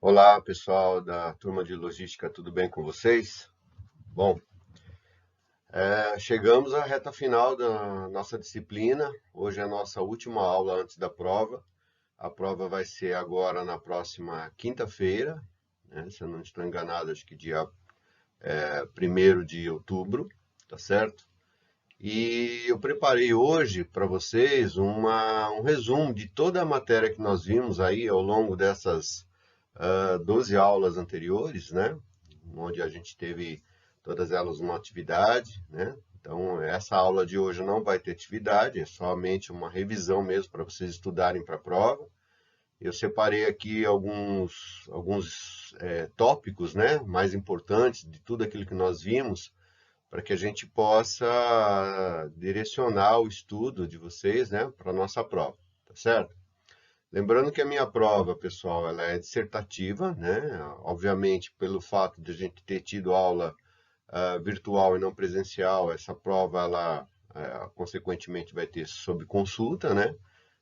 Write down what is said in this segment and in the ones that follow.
Olá, pessoal da turma de logística, tudo bem com vocês? Bom, chegamos à reta final da nossa disciplina. Hoje é a nossa última aula antes da prova. A prova vai ser agora na próxima quinta-feira, né? Se eu não estou enganado, acho que dia 1º de outubro, tá certo? E eu preparei hoje para vocês um resumo de toda a matéria que nós vimos aí ao longo dessas 12 aulas anteriores, né? Onde a gente teve todas elas uma atividade, né? Então, essa aula de hoje não vai ter atividade, é somente uma revisão mesmo para vocês estudarem para a prova. Eu separei aqui alguns tópicos, né, mais importantes de tudo aquilo que nós vimos, para que a gente possa direcionar o estudo de vocês, né, para a nossa prova, tá certo? Lembrando que a minha prova, pessoal, ela é dissertativa, né? Obviamente, pelo fato de a gente ter tido aula virtual e não presencial, essa prova, ela, consequentemente, vai ter sob consulta, né?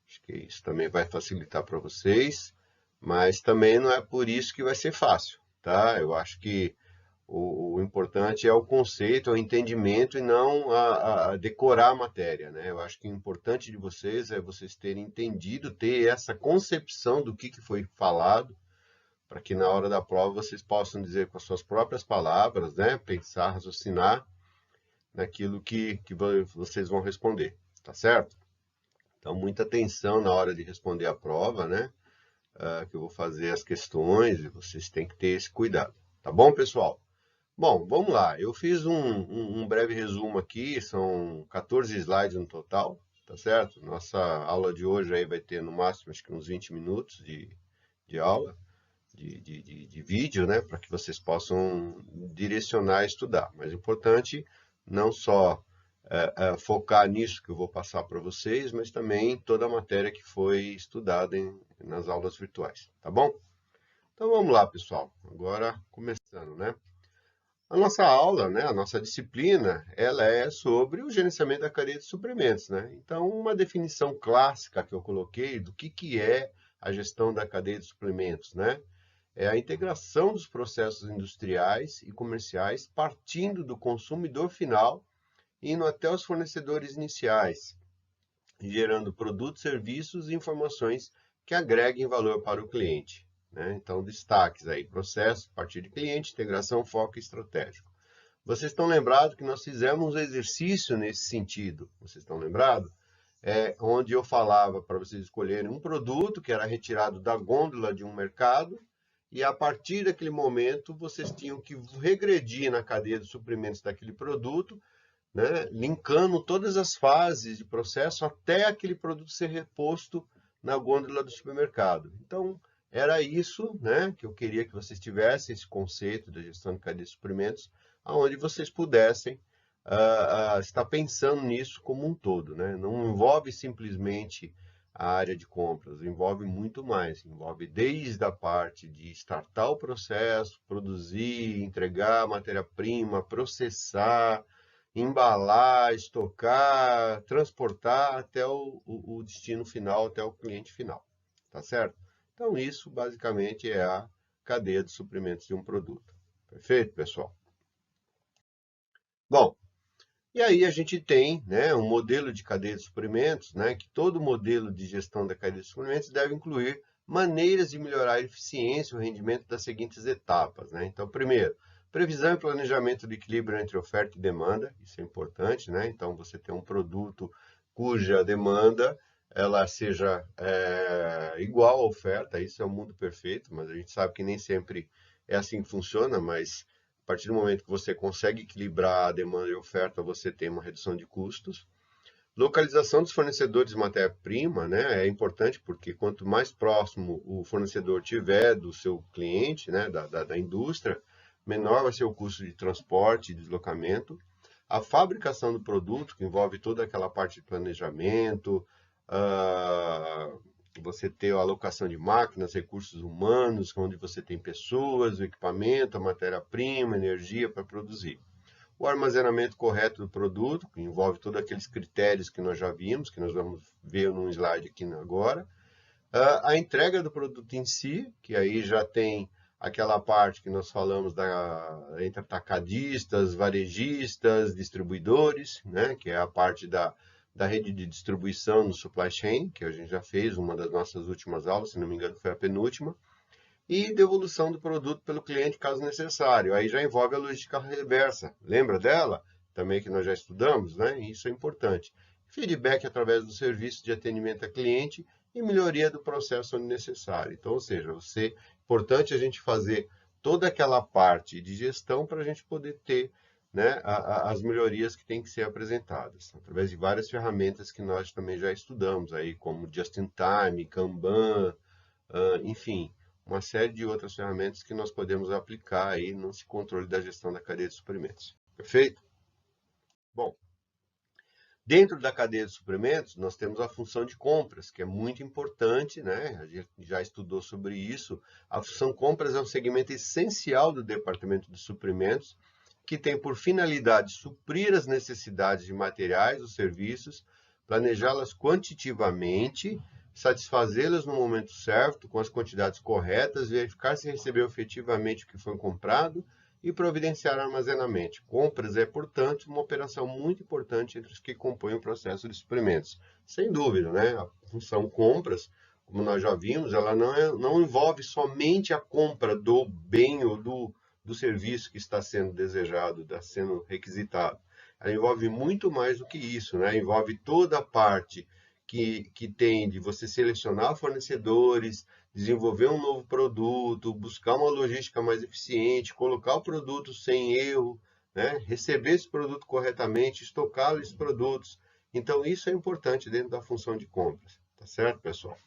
Acho que isso também vai facilitar para vocês, mas também não é por isso que vai ser fácil, tá? Eu acho que o importante é o conceito, é o entendimento e não a decorar a matéria, né? Eu acho que o importante de vocês é vocês terem entendido, ter essa concepção do que foi falado, para que na hora da prova vocês possam dizer com as suas próprias palavras, né? Pensar, raciocinar naquilo que vocês vão responder, tá certo? Então, muita atenção na hora de responder a prova, né? Que eu vou fazer as questões e vocês têm que ter esse cuidado, tá bom, pessoal? Bom, vamos lá. Eu fiz um breve resumo aqui, são 14 slides no total, tá certo? Nossa aula de hoje aí vai ter no máximo acho que uns 20 minutos de aula, de vídeo, né? Para que vocês possam direcionar e estudar. Mas é importante não só focar nisso que eu vou passar para vocês, mas também toda a matéria que foi estudada nas aulas virtuais, tá bom? Então vamos lá, pessoal. Agora começando, né? A nossa aula, né, a nossa disciplina, ela é sobre o gerenciamento da cadeia de suprimentos, né? Então, uma definição clássica que eu coloquei do que é a gestão da cadeia de suprimentos, né? É a integração dos processos industriais e comerciais partindo do consumidor final, indo até os fornecedores iniciais, gerando produtos, serviços e informações que agreguem valor para o cliente, né? Então, destaques aí, processo, a partir de cliente, integração, foco e estratégico. Vocês estão lembrados que nós fizemos um exercício nesse sentido? Vocês estão lembrados? Onde eu falava para vocês escolherem um produto que era retirado da gôndola de um mercado e a partir daquele momento vocês tinham que regredir na cadeia de suprimentos daquele produto, né, linkando todas as fases de processo até aquele produto ser reposto na gôndola do supermercado. Então, era isso, né, que eu queria que vocês tivessem, esse conceito da gestão de cadeia de suprimentos, onde vocês pudessem estar pensando nisso como um todo, né? Não envolve simplesmente a área de compras, envolve muito mais, envolve desde a parte de startar o processo, produzir, entregar matéria-prima, processar, embalar, estocar, transportar até o destino final, até o cliente final, tá certo? Então, isso basicamente é a cadeia de suprimentos de um produto. Perfeito, pessoal? Bom, e aí a gente tem, né, um modelo de cadeia de suprimentos, né, que todo modelo de gestão da cadeia de suprimentos deve incluir maneiras de melhorar a eficiência e o rendimento das seguintes etapas, né? Então, primeiro, previsão e planejamento do equilíbrio entre oferta e demanda, isso é importante, né? Então, você tem um produto cuja demanda ela seja igual à oferta, isso é o mundo perfeito, mas a gente sabe que nem sempre é assim que funciona, mas a partir do momento que você consegue equilibrar a demanda e a oferta, você tem uma redução de custos. Localização dos fornecedores de matéria-prima, né, é importante porque quanto mais próximo o fornecedor tiver do seu cliente, né, da indústria, menor vai ser o custo de transporte e deslocamento. A fabricação do produto, que envolve toda aquela parte de planejamento, você ter a alocação de máquinas, recursos humanos, onde você tem pessoas, o equipamento, a matéria-prima, energia para produzir. O armazenamento correto do produto, que envolve todos aqueles critérios que nós já vimos, que nós vamos ver num slide aqui agora. A entrega do produto em si, que aí já tem aquela parte que nós falamos entre atacadistas, varejistas, distribuidores, né, que é a parte da rede de distribuição no supply chain, que a gente já fez, uma das nossas últimas aulas, se não me engano foi a penúltima, e devolução do produto pelo cliente caso necessário. Aí já envolve a logística reversa. Lembra dela? Também que nós já estudamos, né? Isso é importante. Feedback através do serviço de atendimento a cliente e melhoria do processo onde necessário. Então, ou seja, importante a gente fazer toda aquela parte de gestão para a gente poder ter, né, as melhorias que têm que ser apresentadas, através de várias ferramentas que nós também já estudamos, aí, como Just in Time, Kanban, enfim, uma série de outras ferramentas que nós podemos aplicar aí nesse controle da gestão da cadeia de suprimentos. Perfeito? Bom, dentro da cadeia de suprimentos, nós temos a função de compras, que é muito importante, né? A gente já estudou sobre isso. A função compras é um segmento essencial do departamento de suprimentos, que tem por finalidade suprir as necessidades de materiais ou serviços, planejá-las quantitativamente, satisfazê-las no momento certo, com as quantidades corretas, verificar se recebeu efetivamente o que foi comprado e providenciar armazenamento. Compras é, portanto, uma operação muito importante entre os que compõem o processo de suprimentos. Sem dúvida, né? A função compras, como nós já vimos, ela não envolve somente a compra do bem ou do serviço que está sendo desejado, está sendo requisitado. Ela envolve muito mais do que isso, né? Envolve toda a parte que tem de você selecionar fornecedores, desenvolver um novo produto, buscar uma logística mais eficiente, colocar o produto sem erro, né? Receber esse produto corretamente, estocar esses produtos. Então, isso é importante dentro da função de compras. Tá certo, pessoal?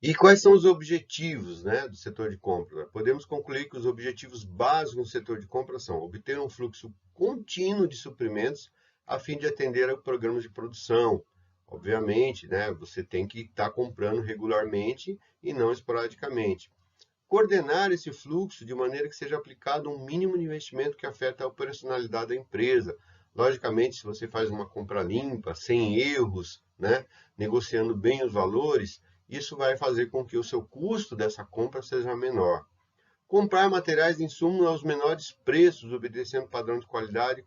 E quais são os objetivos, né, do setor de compras? Podemos concluir que os objetivos básicos no setor de compras são obter um fluxo contínuo de suprimentos a fim de atender a programas de produção. Obviamente, né, você tem que estar comprando regularmente e não esporadicamente. Coordenar esse fluxo de maneira que seja aplicado um mínimo de investimento que afeta a operacionalidade da empresa. Logicamente, se você faz uma compra limpa, sem erros, né, negociando bem os valores, isso vai fazer com que o seu custo dessa compra seja menor. Comprar materiais de insumo aos menores preços, obedecendo padrão de qualidade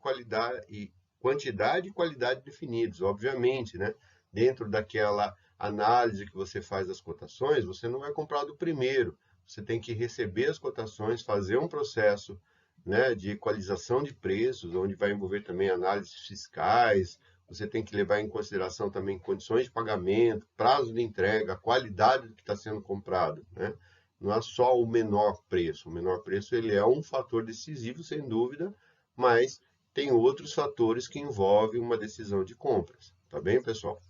e quantidade e qualidade definidos, obviamente, né? Dentro daquela análise que você faz das cotações, você não vai comprar do primeiro. Você tem que receber as cotações, fazer um processo, né, de equalização de preços, onde vai envolver também análises fiscais. Você tem que levar em consideração também condições de pagamento, prazo de entrega, a qualidade do que está sendo comprado, né? Não é só o menor preço. O menor preço ele é um fator decisivo, sem dúvida, mas tem outros fatores que envolvem uma decisão de compras. Tá bem, pessoal?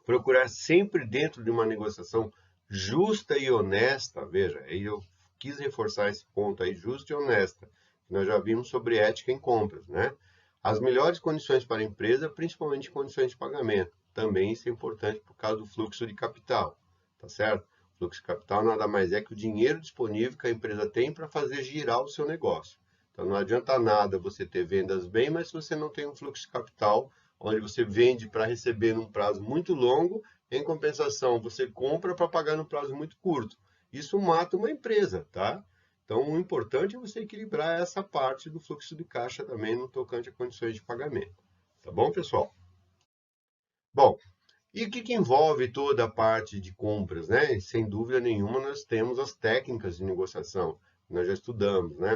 Procurar sempre dentro de uma negociação justa e honesta, veja, aí eu quis reforçar esse ponto aí, justa e honesta, que nós já vimos sobre ética em compras, né? As melhores condições para a empresa, principalmente condições de pagamento. Também isso é importante por causa do fluxo de capital, tá certo? O fluxo de capital nada mais é que o dinheiro disponível que a empresa tem para fazer girar o seu negócio. Então não adianta nada você ter vendas bem, mas se você não tem um fluxo de capital, onde você vende para receber num prazo muito longo, em compensação você compra para pagar num prazo muito curto. Isso mata uma empresa, tá? Então, o importante é você equilibrar essa parte do fluxo de caixa também no tocante a condições de pagamento. Tá bom, pessoal? Bom, e o que envolve toda a parte de compras, né? Sem dúvida nenhuma, nós temos as técnicas de negociação, que nós já estudamos, né?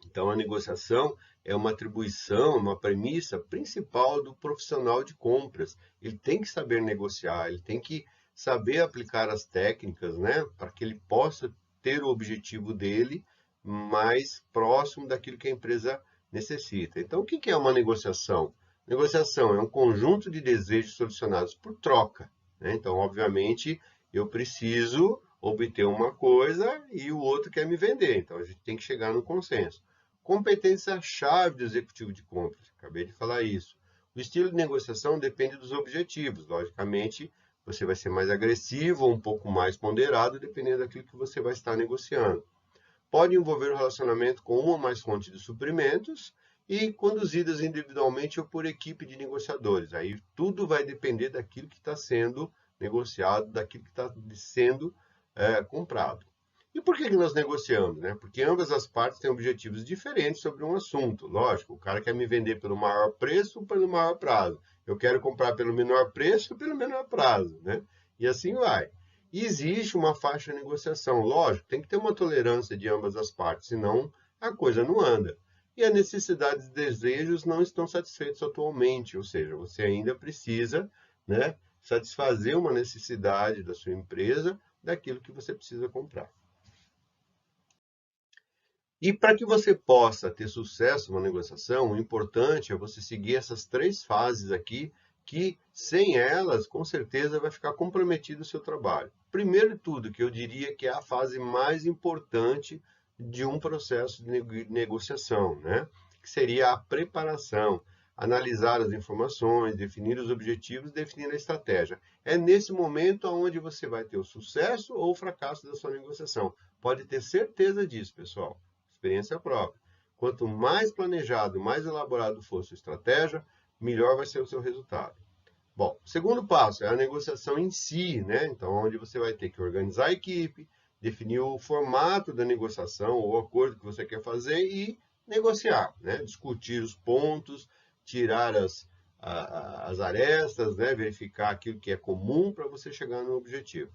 Então, a negociação é uma atribuição, uma premissa principal do profissional de compras. Ele tem que saber negociar, ele tem que saber aplicar as técnicas, né, para que ele possa ter o objetivo dele mais próximo daquilo que a empresa necessita. Então, o que é uma negociação? Negociação é um conjunto de desejos solucionados por troca, né? Então, obviamente, eu preciso obter uma coisa e o outro quer me vender. Então, a gente tem que chegar no consenso. Competência-chave do executivo de compras. Acabei de falar isso. O estilo de negociação depende dos objetivos. Logicamente, você vai ser mais agressivo ou um pouco mais ponderado, dependendo daquilo que você vai estar negociando. Pode envolver o relacionamento com uma ou mais fontes de suprimentos e conduzidas individualmente ou por equipe de negociadores. Aí tudo vai depender daquilo que está sendo negociado daquilo que está sendo comprado. E por que nós negociamos, né? Porque ambas as partes têm objetivos diferentes sobre um assunto. Lógico, o cara quer me vender pelo maior preço ou pelo maior prazo. Eu quero comprar pelo menor preço ou pelo menor prazo, né? E assim vai. E existe uma faixa de negociação. Lógico, tem que ter uma tolerância de ambas as partes, senão a coisa não anda. E as necessidades e desejos não estão satisfeitos atualmente, ou seja, você ainda precisa, né, satisfazer uma necessidade da sua empresa daquilo que você precisa comprar. E para que você possa ter sucesso numa negociação, o importante é você seguir essas 3 fases aqui, que sem elas, com certeza, vai ficar comprometido o seu trabalho. Primeiro de tudo, que eu diria que é a fase mais importante de um processo de negociação, né? Que seria a preparação, analisar as informações, definir os objetivos, definir a estratégia. É nesse momento onde você vai ter o sucesso ou o fracasso da sua negociação. Pode ter certeza disso, pessoal. Experiência própria. Quanto mais planejado, mais elaborado for a sua estratégia, melhor vai ser o seu resultado. Bom, o segundo passo é a negociação em si, né? Então, onde você vai ter que organizar a equipe, definir o formato da negociação, o acordo que você quer fazer e negociar, né? Discutir os pontos, tirar as arestas, né? Verificar aquilo que é comum para você chegar no objetivo.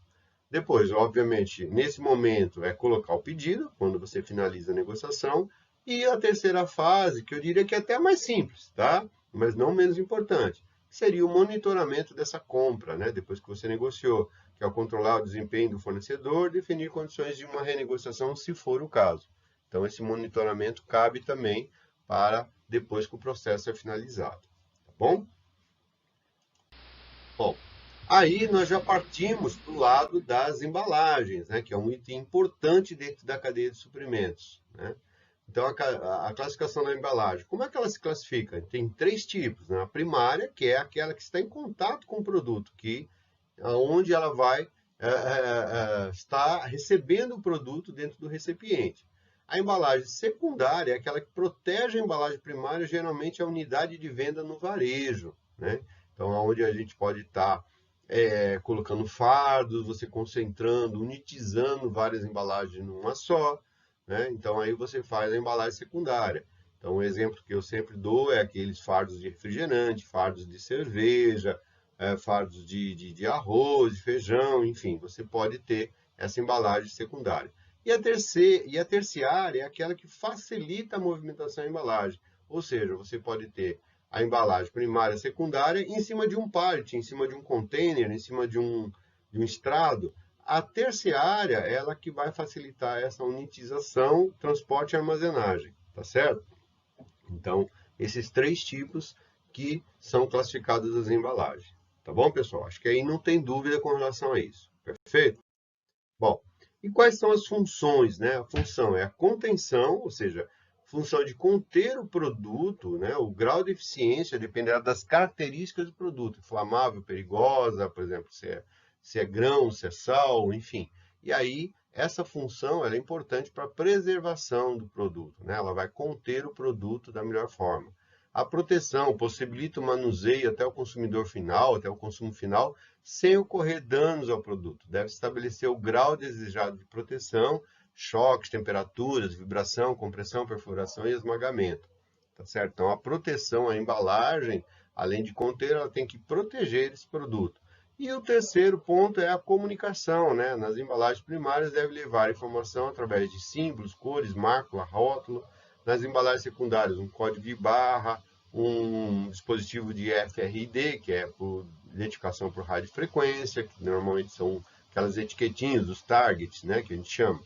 Depois, obviamente, nesse momento é colocar o pedido, quando você finaliza a negociação. E a terceira fase, que eu diria que é até mais simples, tá? Mas não menos importante, seria o monitoramento dessa compra, né? Depois que você negociou, que é o controlar o desempenho do fornecedor, definir condições de uma renegociação, se for o caso. Então, esse monitoramento cabe também para depois que o processo é finalizado, tá bom? Bom, aí nós já partimos para o lado das embalagens, né, que é um item importante dentro da cadeia de suprimentos, né? Então, a classificação da embalagem, como é que ela se classifica? Tem 3 tipos, né? A primária, que é aquela que está em contato com o produto, onde ela vai estar recebendo o produto dentro do recipiente. A embalagem secundária é aquela que protege a embalagem primária, geralmente a unidade de venda no varejo, né? Então, onde a gente pode estar colocando fardos, você concentrando, unitizando várias embalagens numa só, né? Então, aí você faz a embalagem secundária. Então, um exemplo que eu sempre dou é aqueles fardos de refrigerante, fardos de cerveja, fardos de arroz, de feijão, enfim, você pode ter essa embalagem secundária. E a terciária é aquela que facilita a movimentação da embalagem, ou seja, você pode ter a embalagem primária e secundária em cima de um pallet, em cima de um container, em cima de um estrado. A terciária é ela que vai facilitar essa unitização, transporte e armazenagem, tá certo? Então, esses 3 tipos que são classificados as embalagens. Tá bom, pessoal? Acho que aí não tem dúvida com relação a isso. Perfeito? Bom, e quais são as funções, né? A função é a contenção, ou seja, função de conter o produto, né? O grau de eficiência dependerá das características do produto, inflamável, perigosa, por exemplo, se é grão, se é sal, enfim. E aí, essa função ela é importante para a preservação do produto, né? Ela vai conter o produto da melhor forma. A proteção possibilita o manuseio até o consumidor final, até o consumo final, sem ocorrer danos ao produto. Deve estabelecer o grau desejado de proteção, choques, temperaturas, vibração, compressão, perfuração e esmagamento. Tá certo? Então, a proteção, a embalagem, além de conter, ela tem que proteger esse produto. E o terceiro ponto é a comunicação, né? Nas embalagens primárias deve levar informação através de símbolos, cores, mácula, rótulo. Nas embalagens secundárias, um código de barra, um dispositivo de FRID, que é por identificação por radiofrequência, que normalmente são aquelas etiquetinhas, os targets, né, que a gente chama.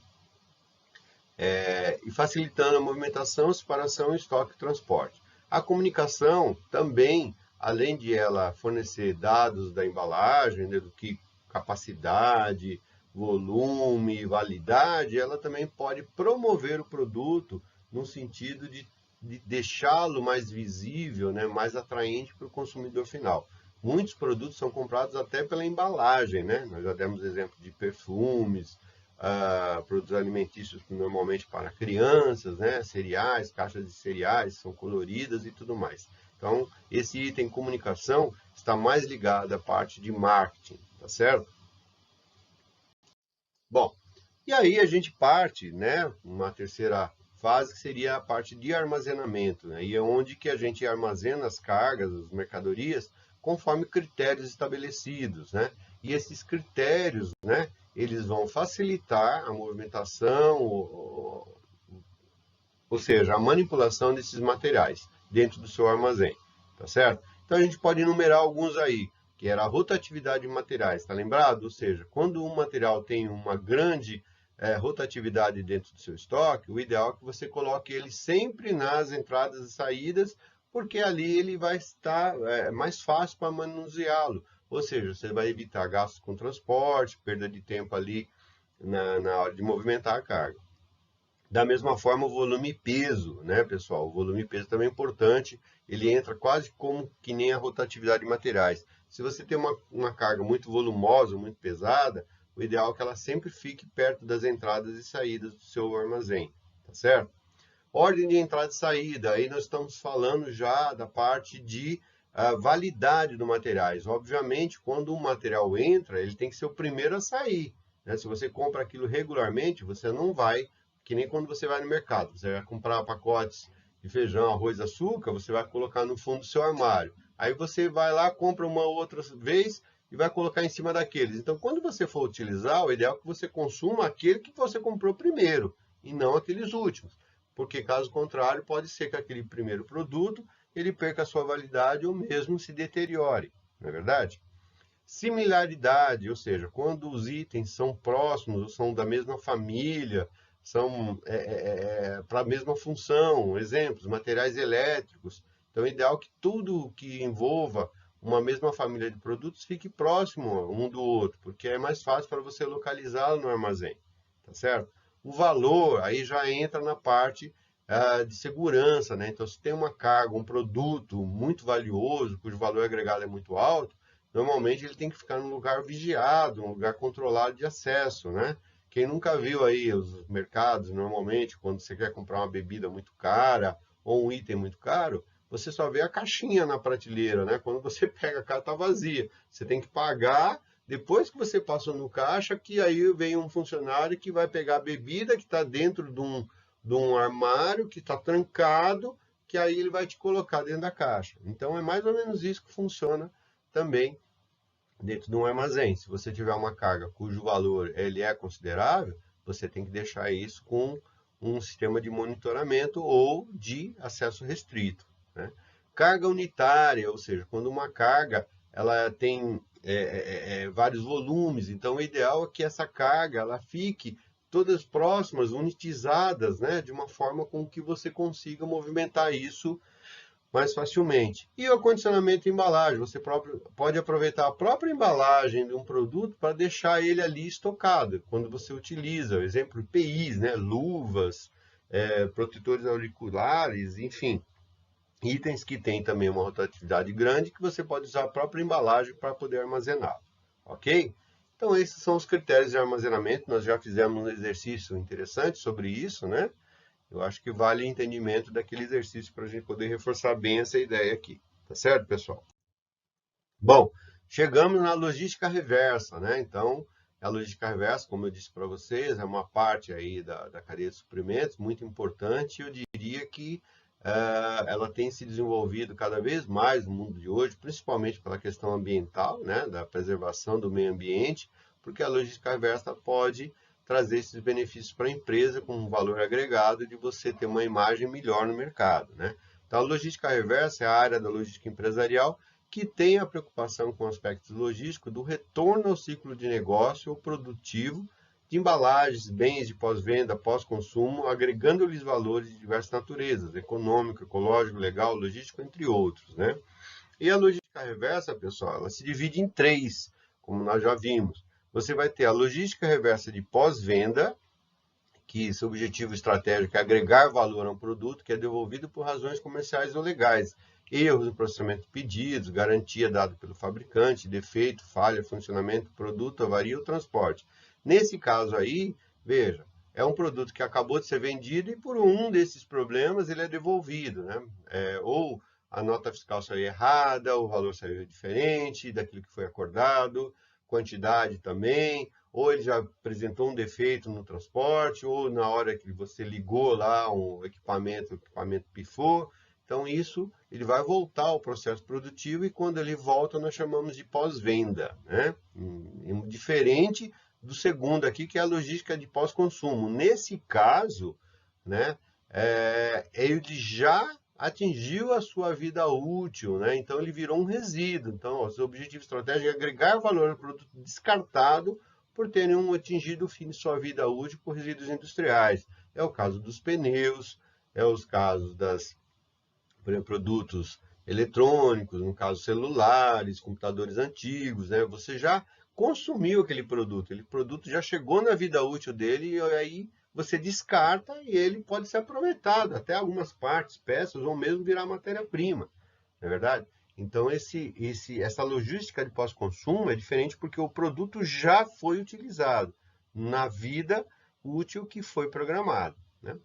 E facilitando a movimentação, separação, estoque e transporte. A comunicação também, além de ela fornecer dados da embalagem, né, do que capacidade, volume, validade, ela também pode promover o produto no sentido de deixá-lo mais visível, né, mais atraente para o consumidor final. Muitos produtos são comprados até pela embalagem, né? Nós já demos exemplo de perfumes, produtos alimentícios normalmente para crianças, né? Cereais, caixas de cereais são coloridas e tudo mais. Então, esse item comunicação está mais ligado à parte de marketing, tá certo? Bom, e aí a gente parte, né, uma terceira fase que seria a parte de armazenamento, né? E é onde que a gente armazena as cargas, as mercadorias, conforme critérios estabelecidos, né? E esses critérios, né, eles vão facilitar a movimentação, ou seja, a manipulação desses materiais dentro do seu armazém, tá certo? Então a gente pode enumerar alguns aí, que era a rotatividade de materiais, tá lembrado? Ou seja, quando um material tem uma grande rotatividade dentro do seu estoque, o ideal é que você coloque ele sempre nas entradas e saídas, porque ali ele vai estar mais fácil para manuseá-lo. Ou seja, você vai evitar gastos com transporte, perda de tempo ali na hora de movimentar a carga. Da mesma forma, o volume e peso, né, pessoal? O volume e peso também é importante. Ele entra quase como que nem a rotatividade de materiais. Se você tem uma carga muito volumosa, muito pesada, o ideal é que ela sempre fique perto das entradas e saídas do seu armazém, tá certo? Ordem de entrada e saída, aí nós estamos falando já da parte de validade do materiais. Obviamente, quando um material entra, ele tem que ser o primeiro a sair, né? Se você compra aquilo regularmente, você não vai, que nem quando você vai no mercado, você vai comprar pacotes de feijão, arroz, açúcar, você vai colocar no fundo do seu armário. Aí você vai lá, compra uma outra vez e vai colocar em cima daqueles. Então, quando você for utilizar, o ideal é que você consuma aquele que você comprou primeiro, e não aqueles últimos. Porque, caso contrário, pode ser que aquele primeiro produto ele perca a sua validade ou mesmo se deteriore, não é verdade? Similaridade, ou seja, quando os itens são próximos, ou são da mesma família, são para a mesma função, exemplos, materiais elétricos. Então, é ideal que tudo que envolva uma mesma família de produtos fique próximo um do outro, porque é mais fácil para você localizá-lo no armazém, tá certo? O valor aí já entra na parte de segurança, né? Então, se tem uma carga, um produto muito valioso, cujo valor agregado é muito alto, normalmente ele tem que ficar num lugar vigiado, um lugar controlado de acesso, né? Quem nunca viu aí os mercados, normalmente, quando você quer comprar uma bebida muito cara ou um item muito caro, você só vê a caixinha na prateleira, né? Quando você pega a carta tá vazia, você tem que pagar. Depois que você passou no caixa, que aí vem um funcionário que vai pegar a bebida que está dentro de um armário, que está trancado, que aí ele vai te colocar dentro da caixa. Então é mais ou menos isso que funciona também dentro de um armazém. Se você tiver uma carga cujo valor ele é considerável, você tem que deixar isso com um sistema de monitoramento ou de acesso restrito, né? Carga unitária, ou seja, quando uma carga ela tem vários volumes, então o ideal é que essa carga ela fique todas próximas, unitizadas, né, de uma forma com que você consiga movimentar isso mais facilmente. E o acondicionamento de embalagem, você pode aproveitar a própria embalagem de um produto para deixar ele ali estocado, quando você utiliza, por exemplo, EPIs, né, luvas, protetores auriculares, enfim, itens que têm também uma rotatividade grande que você pode usar a própria embalagem para poder armazenar, ok? Então esses são os critérios de armazenamento, nós já fizemos um exercício interessante sobre isso, né? Eu acho que vale entendimento daquele exercício para a gente poder reforçar bem essa ideia aqui. Tá certo, pessoal? Bom, chegamos na logística reversa, né? Então, a logística reversa, como eu disse para vocês, é uma parte aí da cadeia de suprimentos muito importante. Eu diria que ela tem se desenvolvido cada vez mais no mundo de hoje, principalmente pela questão ambiental, né? Da preservação do meio ambiente, porque a logística reversa pode trazer esses benefícios para a empresa com um valor agregado de você ter uma imagem melhor no mercado, né? Então, a logística reversa é a área da logística empresarial que tem a preocupação com aspectos logísticos do retorno ao ciclo de negócio ou produtivo de embalagens, bens de pós-venda, pós-consumo, agregando-lhes valores de diversas naturezas, econômico, ecológico, legal, logístico, entre outros, né? E a logística reversa, pessoal, ela se divide em três, como nós já vimos. Você vai ter a logística reversa de pós-venda, que seu objetivo estratégico é agregar valor a um produto que é devolvido por razões comerciais ou legais. Erros no processamento de pedidos, garantia dada pelo fabricante, defeito, falha, funcionamento do produto, avaria ou transporte. Nesse caso aí, veja, é um produto que acabou de ser vendido e por um desses problemas ele é devolvido, né? Ou a nota fiscal saiu errada, o valor saiu diferente daquilo que foi acordado, quantidade também, ou ele já apresentou um defeito no transporte, ou na hora que você ligou lá um equipamento, o equipamento pifou. Então, isso ele vai voltar ao processo produtivo e quando ele volta, nós chamamos de pós-venda, né? Diferente do segundo aqui, que é a logística de pós-consumo. Nesse caso, né, ele já atingiu a sua vida útil, né? Então ele virou um resíduo. Então, os objetivos estratégicos é agregar valor ao produto descartado por terem atingido o fim de sua vida útil por resíduos industriais. É o caso dos pneus, é os casos das produtos eletrônicos, no caso celulares, computadores antigos, né? Você já consumiu aquele produto já chegou na vida útil dele e aí você descarta e ele pode ser aproveitado, até algumas partes, peças, ou mesmo virar matéria-prima, não é verdade? Então, essa logística de pós-consumo é diferente porque o produto já foi utilizado na vida útil que foi programado, né?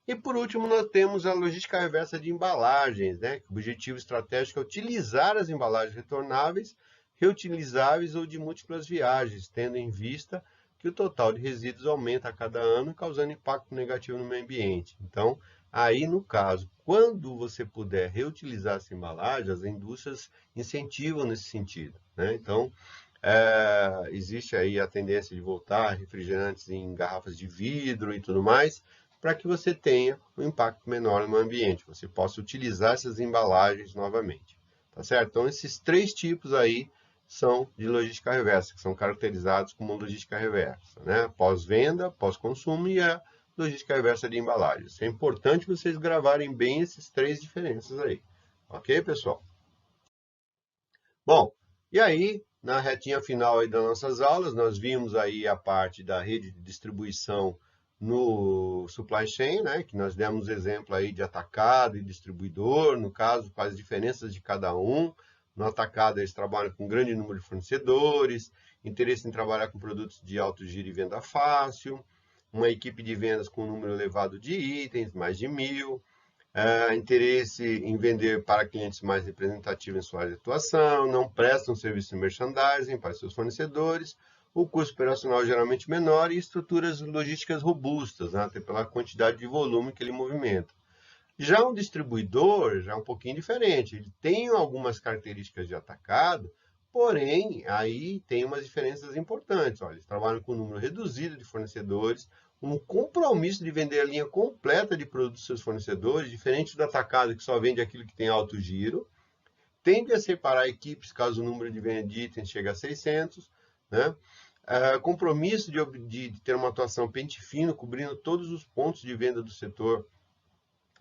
E por último, nós temos a logística reversa de embalagens, né? O objetivo estratégico é utilizar as embalagens retornáveis, reutilizáveis ou de múltiplas viagens, tendo em vista que o total de resíduos aumenta a cada ano, causando impacto negativo no meio ambiente. Então, aí no caso, quando você puder reutilizar essa embalagem, as indústrias incentivam nesse sentido, né? Então, existe aí a tendência de voltar refrigerantes em garrafas de vidro e tudo mais, para que você tenha um impacto menor no ambiente, você possa utilizar essas embalagens novamente, tá certo? Então, esses três tipos aí são de logística reversa, que são caracterizados como logística reversa, né? Pós-venda, pós-consumo e a logística reversa de embalagens. É importante vocês gravarem bem essas três diferenças aí, ok, pessoal? Bom, e aí, na retinha final aí das nossas aulas, nós vimos aí a parte da rede de distribuição no supply chain, né? Que nós demos exemplo aí de atacado e distribuidor, no caso, quais as diferenças de cada um. No atacado, eles trabalham com um grande número de fornecedores, interesse em trabalhar com produtos de alto giro e venda fácil, uma equipe de vendas com um número elevado de itens, mais de 1000, interesse em vender para clientes mais representativos em sua área de atuação, não prestam serviço de merchandising para seus fornecedores, o custo operacional geralmente menor e estruturas logísticas robustas, né, até pela quantidade de volume que ele movimenta. Já um distribuidor já é um pouquinho diferente, ele tem algumas características de atacado, porém, aí tem umas diferenças importantes. Olha, eles trabalham com um número reduzido de fornecedores, um compromisso de vender a linha completa de produtos dos seus fornecedores, diferente do atacado que só vende aquilo que tem alto giro, tende a separar equipes caso o número de itens chegue a 600, né? Compromisso de ter uma atuação pente fino, cobrindo todos os pontos de venda do setor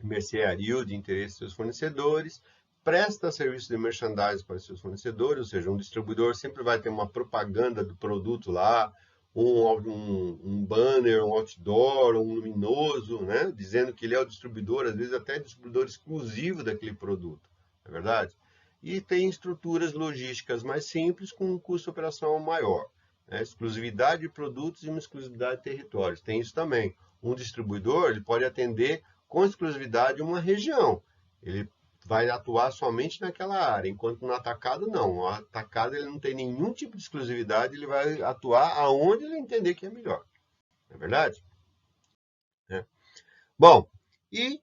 merceario de interesse de seus fornecedores, presta serviço de merchandising para seus fornecedores, ou seja, um distribuidor sempre vai ter uma propaganda do produto lá, um banner, um outdoor, um luminoso, né? Dizendo que ele é o distribuidor, às vezes até distribuidor exclusivo daquele produto, não é verdade? E tem estruturas logísticas mais simples com um custo operacional maior, né? Exclusividade de produtos e uma exclusividade de territórios. Tem isso também. Um distribuidor ele pode atender com exclusividade uma região. Ele vai atuar somente naquela área, enquanto no atacado não. No atacado ele não tem nenhum tipo de exclusividade, ele vai atuar aonde ele entender que é melhor. Não é verdade? É. Bom, e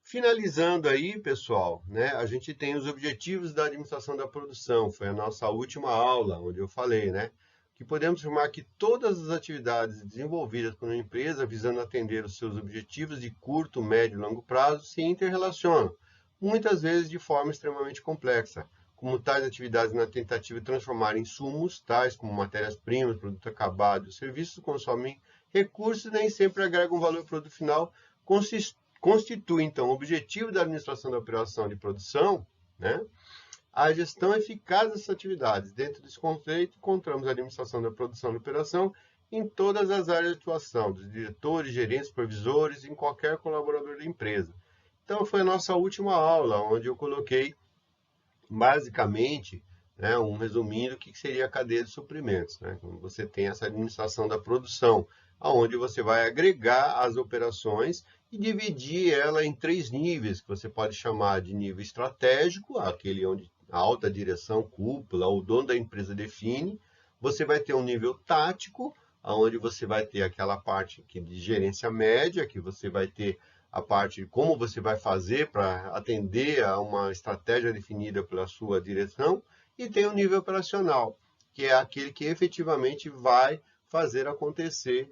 finalizando aí, pessoal, né, a gente tem os objetivos da administração da produção. Foi a nossa última aula, onde eu falei, né? Que podemos afirmar que todas as atividades desenvolvidas por uma empresa visando atender os seus objetivos de curto, médio e longo prazo se interrelacionam, muitas vezes de forma extremamente complexa, como tais atividades na tentativa de transformar insumos, tais como matérias-primas, produto acabado e serviços, consomem recursos e nem sempre agregam valor ao produto final, constitui, então, o objetivo da administração da operação de produção, né? A gestão eficaz dessas atividades. Dentro desse conceito, encontramos a administração da produção e operação em todas as áreas de atuação, dos diretores, gerentes, supervisores, em qualquer colaborador da empresa. Então, foi a nossa última aula, onde eu coloquei, basicamente, né, um resuminho do que seria a cadeia de suprimentos, né? Quando você tem essa administração da produção, onde você vai agregar as operações e dividir ela em 3 níveis, que você pode chamar de nível estratégico, aquele onde a alta direção, cúpula, o dono da empresa define. Você vai ter um nível tático, onde você vai ter aquela parte de gerência média, que você vai ter a parte de como você vai fazer para atender a uma estratégia definida pela sua direção, e tem o nível operacional, que é aquele que efetivamente vai fazer acontecer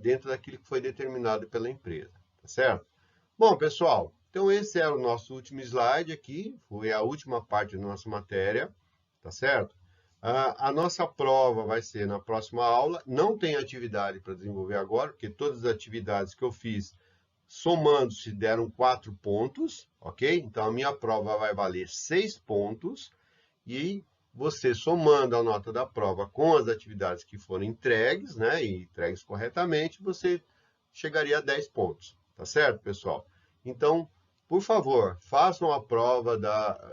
dentro daquilo que foi determinado pela empresa, tá certo? Bom, pessoal, então esse era o nosso último slide aqui, foi a última parte da nossa matéria, tá certo? A nossa prova vai ser na próxima aula, não tem atividade para desenvolver agora, porque todas as atividades que eu fiz, somando-se, deram 4 pontos, ok? Então, a minha prova vai valer 6 pontos, e você somando a nota da prova com as atividades que foram entregues, né, e entregues corretamente, você chegaria a 10 pontos, tá certo, pessoal? Então, por favor, façam a prova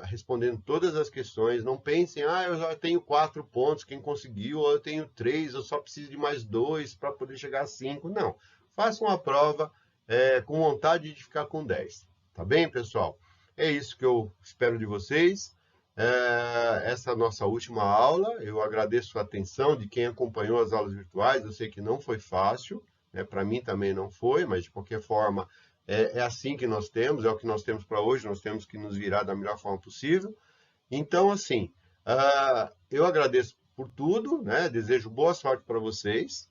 respondendo todas as questões, não pensem, eu já tenho 4 pontos, quem conseguiu, ou eu tenho 3, eu só preciso de mais 2 para poder chegar a 5, não. Façam a prova com vontade de ficar com 10, tá bem, pessoal? É isso que eu espero de vocês. Essa é a nossa última aula. Eu agradeço a atenção de quem acompanhou as aulas virtuais. Eu sei que não foi fácil, né? Para mim também não foi, mas de qualquer forma é assim que nós temos, é o que nós temos para hoje, nós temos que nos virar da melhor forma possível. Então, assim, eu agradeço por tudo, né? Desejo boa sorte para vocês.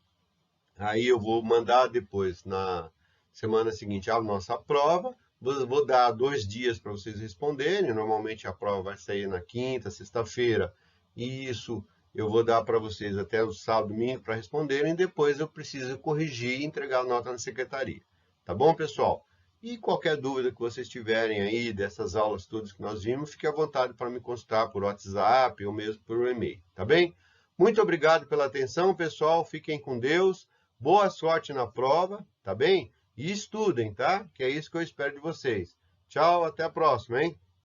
Aí eu vou mandar depois, na semana seguinte, a nossa prova. Vou dar 2 dias para vocês responderem. Normalmente a prova vai sair na quinta, sexta-feira. E isso eu vou dar para vocês até o sábado, domingo para responderem. Depois eu preciso corrigir e entregar a nota na secretaria. Tá bom, pessoal? E qualquer dúvida que vocês tiverem aí dessas aulas todas que nós vimos, fique à vontade para me consultar por WhatsApp ou mesmo por e-mail. Tá bem? Muito obrigado pela atenção, pessoal. Fiquem com Deus. Boa sorte na prova, tá bem? E estudem, tá? Que é isso que eu espero de vocês. Tchau, até a próxima, hein?